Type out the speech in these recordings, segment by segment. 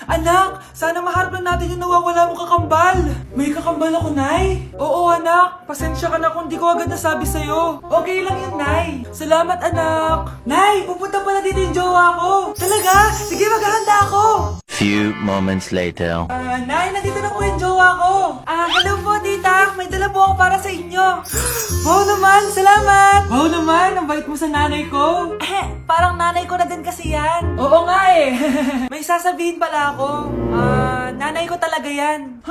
Anak, sana maharap lang natin yung nawawala mong kakambal. May kakambal ako, Nay. Oo, anak. Pasensya ka na kung di ko agad nasabi sa'yo. Okay lang yun, Nay. Salamat, anak. Nay, pupunta pala dito yung jowa ko. Talaga? Sige, maghahanda ako. Few moments later. Nay, nandito na po yung jowa ko. Hello po, tita. May dala po ako para sa inyo. Wow naman, salamat. Wow naman, ang bait mo sa nanay ko. Parang nanay ko na din kasi yan. Oo nga eh. May sasabihin pala ako. Nanay ko talaga yan.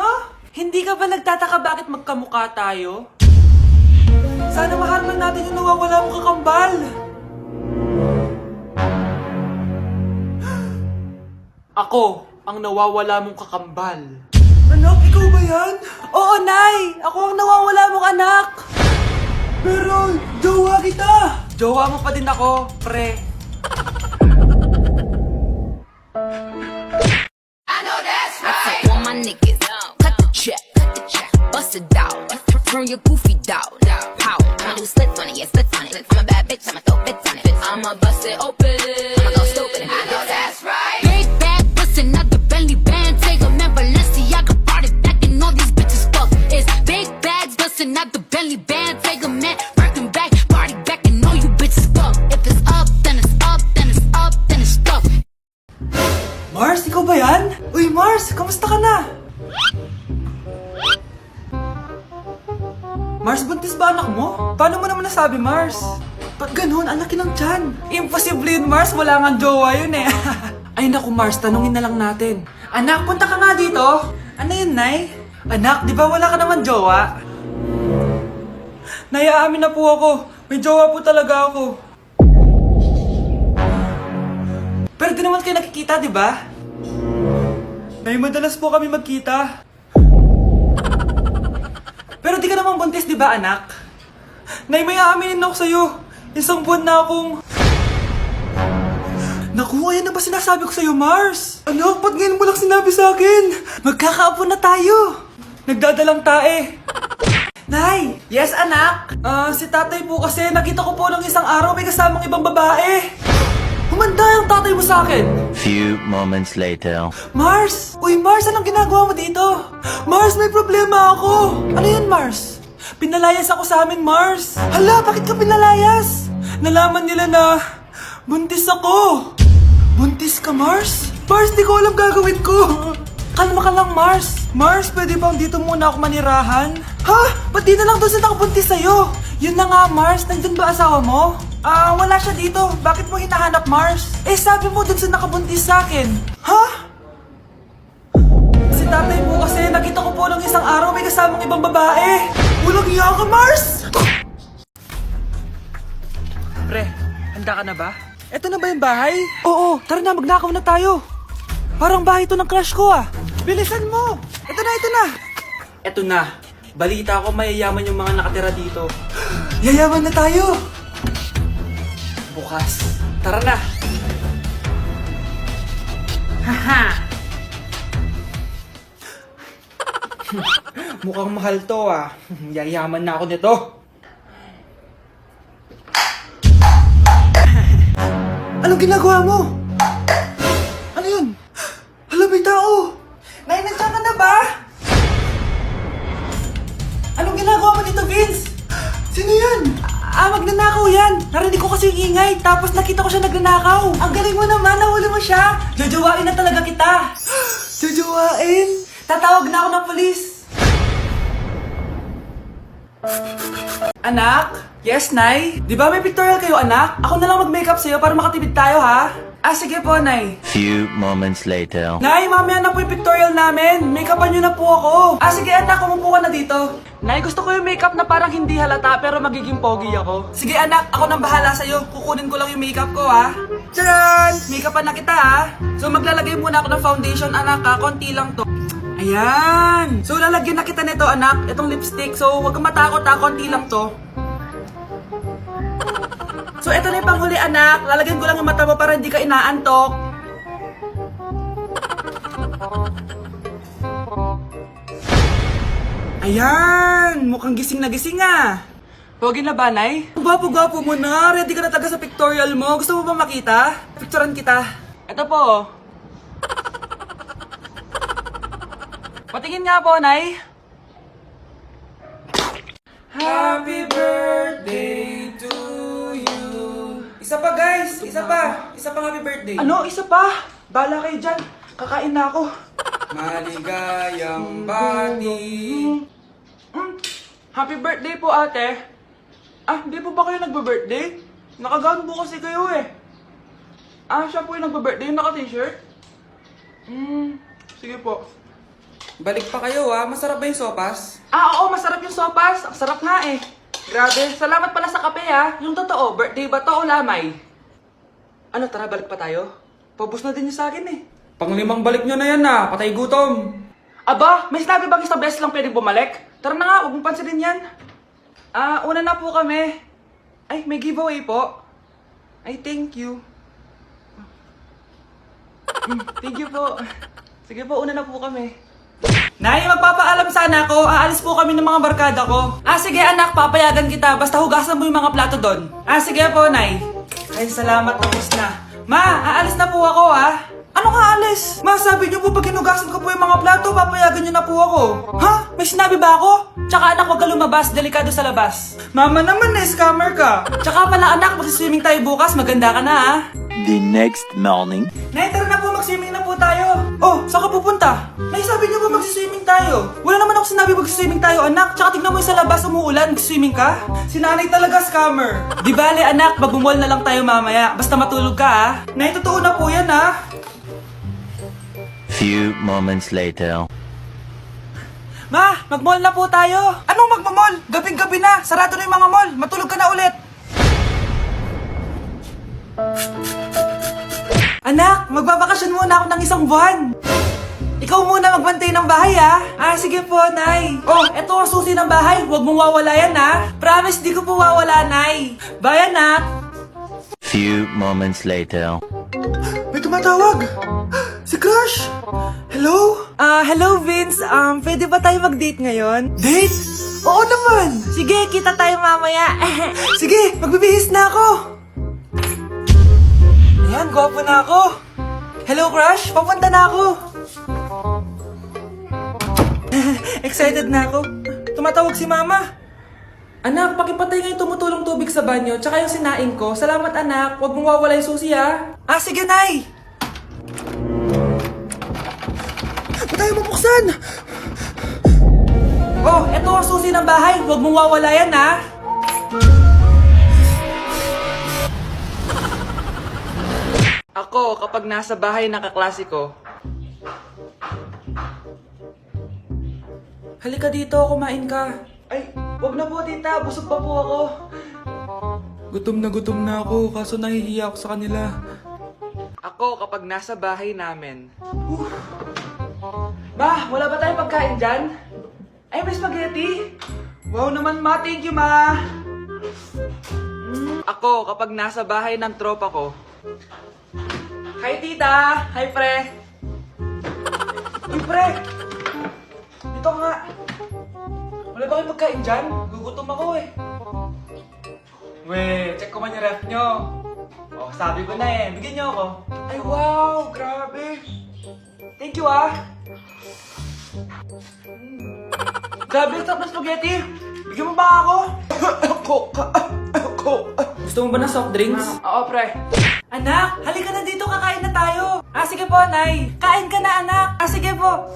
Hindi ka ba nagtataka bakit magkamukha tayo? Sana maharap lang natin yung nawawala mong kakambal. Ako, ang nawawala mong kakambal. Anak, ikaw ba yan? Oo, Nay! Ako ang nawawala mong anak! Pero, jowa kita! Jowa mo pa din ako, pre. I know that's right. I all my niggas cut the check, bust it down, turn your goofy down. How? I'ma do splits on it, yeah, splits on it. I'm a bad bitch, I'ma throw bits on it. I'ma bust it open, I'ma go stupid. I know that's right. Big bag, bustin' out the belly band, take a man Balenciaga, brought it back, and all these bitches fuck. It's big bags, bustin' out the belly band, take a man, working back, party back, and all you bitches fuck. If it's up, then it's up, then it's up, then it's stuck. Mars, ikaw ba yan? Uy, Mars, kamusta ka na? Mars, buntis ba anak mo? Paano mo naman nasabi, Mars? Ba't ganun? Ang laki ng tiyan. Imposible yun, Mars. Wala nga jowa yun eh. Ay naku, Mars, tanungin na lang natin. Anak, punta ka nga dito. Ano yun, Nay? Anak, di ba wala ka naman jowa? Nay, aamin na po ako. May jowa po talaga ako. Pero di naman kayo nakikita, di ba? Nay, madalas po kami magkita. Pero di ka naman buntis, di ba, anak? Nay, may aaminin ako sa'yo. Isang buwan na akong... Naku, ayan na ba sinasabi ko sa'yo, Mars? Anak, ba't ngayon mo lang sinabi sa akin? Magkakaapo na tayo. Nagdadalang tae. Nay! Yes, anak? Si tatay po kasi nakita ko po ng isang araw may kasamang ibang babae. Humanda yung tatay mo sa akin. Few moments later. Mars! Uy, Mars, anong ginagawa mo dito? Mars, may problema ako! Ano yun, Mars? Pinalayas ako sa amin, Mars! Hala, bakit ka pinalayas? Nalaman nila na buntis ako! Buntis ka, Mars? Mars, di ko alam gagawin ko! Kalma ka lang, Mars! Mars, pwede bang dito muna ako manirahan? Ha? Ba't di na lang doon sa nakabuntis sa'yo? Yun na nga, Mars. Nandun ba asawa mo? Wala siya dito. Bakit mo hinahanap, Mars? Eh, sabi mo dun sa nakabuntis sa akin. Ha? Si tatay mo kasi nakita ko po ng isang araw may kasamang ibang babae. Walang iya ka, Mars! Pre, handa ka na ba? Eto na ba yung bahay? Oo, tara na, magnakaw na tayo. Parang bahay to ng crush ko ah. Bilisan mo! Ito na, ito na! Eto na. Balita ko mayayaman yung mga nakatira dito. Yayaman na tayo! Bukas. Tara na! Haha! Mukhang mahal to ah. Yayaman na ako nito. Anong ginagawa mo? Ano yun? Hala, may tao! Nay, nandiyan ka na ba? Anong ginagawa mo dito, Vince? Sino yan? Magnanakaw yan. Narinig ko kasi yung ingay, tapos nakita ko siya nagnanakaw. Ang galing mo naman, nahuli mo siya. Jojowain na talaga kita. Jojowain? Tatawag na ako ng polis. Anak? Yes, Nay? Di ba may pictorial kayo, anak? Ako na lang mag-makeup sa'yo para makatipid tayo, ha? Sige po, Nay. Few moments later. Nay, mamaya na po yung pictorial namin. Make-upan nyo na po ako. Sige, anak, umupo ka na dito. Nay, gusto ko yung makeup na parang hindi halata pero magiging pogi ako. Sige, anak, ako nang bahala sa'yo. Kukunin ko lang yung makeup ko, ha? Tcharan! Make-upan na kita, ha? So, maglalagay muna ako ng foundation, anak, ha? Konti lang to. Ayan! So, lalagyan na kita nito, anak. Itong lipstick. So, huwag kang matakot, ha? Konti lang to. So, ito na yung panghuli, anak. Lalagyan ko lang yung mata mo para hindi ka inaantok. Ayan! Mukhang gising na gising, ah. Pogi na ba, Nay? Gwapo-gwapo mo na. Ready ka na taga sa pictorial mo. Gusto mo ba makita? Picturean kita. Ito po. Patingin nga po, Nay. Happy birthday to you. Isa pa, guys. Isa pa. Isa pang happy birthday. Ano? Isa pa? Bala kayo dyan. Kakain na ako. Maligayang bati. Happy birthday po, ate. Ah, hindi po ba kayo nagbe-birthday? Nakagown po kasi kayo eh. Ah, siya po yung nagbe-birthday, naka-t-shirt? Sige po. Balik pa kayo masarap ba yung sopas? Ah, oo, masarap yung sopas. Ang sarap nga eh. Grabe, salamat pala sa kape Yung totoo, birthday ba to o lamay? Ano, tara, balik pa tayo? Paubos na din yung sa akin eh. Panglimang balik nyo na yan patay gutom. Aba, may sinabi bang isang beses lang pwedeng bumalik? Tara na nga, huwag mong pansinin yan. Ah, una na po kami. Ay, may giveaway po. Ay, thank you. Thank you po. Sige po, una na po kami. Nay, magpapaalam sana ako. Aalis po kami ng mga barkada ko. Ah, sige anak, papayagan kita. Basta hugasan mo yung mga plato doon. Ah, sige po, Nay. Ay, salamat, tapos na. Ma, aalis na po ako Ano nga alis? Ma, sabi niyo po pag hinugasan ko po yung mga plato, papayagan niyo na po ako. Ha? May sinabi ba ako? Tsaka anak, huwag ka lumabas. Delikado sa labas. Mama naman scammer ka. Tsaka pala anak, magsiswimming tayo bukas. Maganda ka na The next morning. Nay, tara na po, mag-swimming na po tayo. Oh, saan ka pupunta? Nay, sabi niyo ba mag-swimming tayo? Wala naman ako sinabi mag-swimming tayo, anak. Tsaka tignan mo yung sa labas, umuulan, mag-swimming ka? Si nanay talaga scammer. Di bale, anak, mag-mall na lang tayo mamaya. Basta matulog ka, Nay, totoo na po yan, Few moments later. Ma, mag-mall na po tayo. Anong mag-mall? Gabing-gabi na. Sarado na yung mga mall. Matulog ka na ulit. Anak, magbabakasyon muna ako ng isang buwan. Ikaw muna magbantay ng bahay Ah, sige po, Nay. Oh, eto ang susi ng bahay. Huwag mong wawala yan Promise, di ko po wawala, Nay. Bye, anak. Few moments later. May tumatawag! Si Crush! Hello? Hello Vince. Pwede ba tayo mag-date ngayon? Date? Oo naman! Sige, kita tayo mamaya. Sige, magbibihis na ako! Ayan, gwapo na ako. Hello Crush, papunta na ako. Excited na ako. Tumatawag si Mama. Anak, pakipatay nga yung tumutulong tubig sa banyo, tsaka yung sinaing ko. Salamat anak, huwag mong wawala yung susi Ah, sige Nay! Ba't tayo mabuksan? Oh, eto ang susi ng bahay, huwag mong wawala yan Ako, kapag nasa bahay ng kaklase ko. Halika dito, kumain ka. Ay, wag na po tita, busog pa po ako. Gutom na ako, kaso nahihiya ako sa kanila. Ako kapag nasa bahay namin. Ma, wala ba tayong pagkain dyan? Ay, may spaghetti. Wow naman ma, thank you ma. Ako kapag nasa bahay ng tropa ko. Hi tita, hi pre. Uy pre, dito nga. Wala ba kayong pagkain dyan? Gugutom ako We, check ko man yung ref nyo. Oh, sabi ko na bigyan nyo ako. Ay wow, grabe. Thank you Grabe, sarap na spaghetti. Bigyan mo ba ako? Gusto mo ba ng soft drinks? Oo, pre. Anak, halika na dito, kakain na tayo. Ah, sige po, Nay. Kain ka na, anak. Ah, sige po.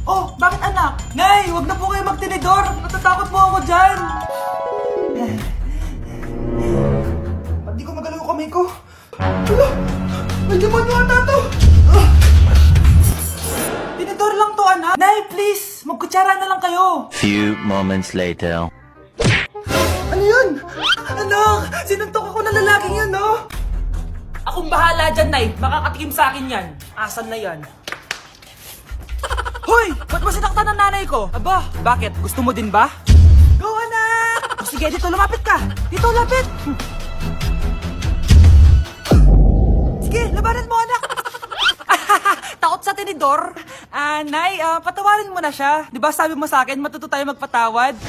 Oh, bakit anak? Nay, wag na po kayo magtinidor. Natatakot po ako dyan. Ba't di ko magalaw yung kamay ko? Hala, may demonyo ata to. Tinidor lang to, anak. Nay, please, magkutsara na lang kayo. Few moments later. Ano yun? Anak, sinuntok ako na lalaking yun, Akong bahala dyan, Nay. Makakatikim sa akin yan. Asan na yan? Hoy! Ba't mo sinaktan ng nanay ko? Aba, bakit? Gusto mo din ba? Go, anak! O sige, dito lumapit ka! Dito, lapit! Sige, labanan mo, anak! Takot sa tinidor? Nay, patawarin mo na siya. Di ba sabi mo sa akin, matuto tayo magpatawad?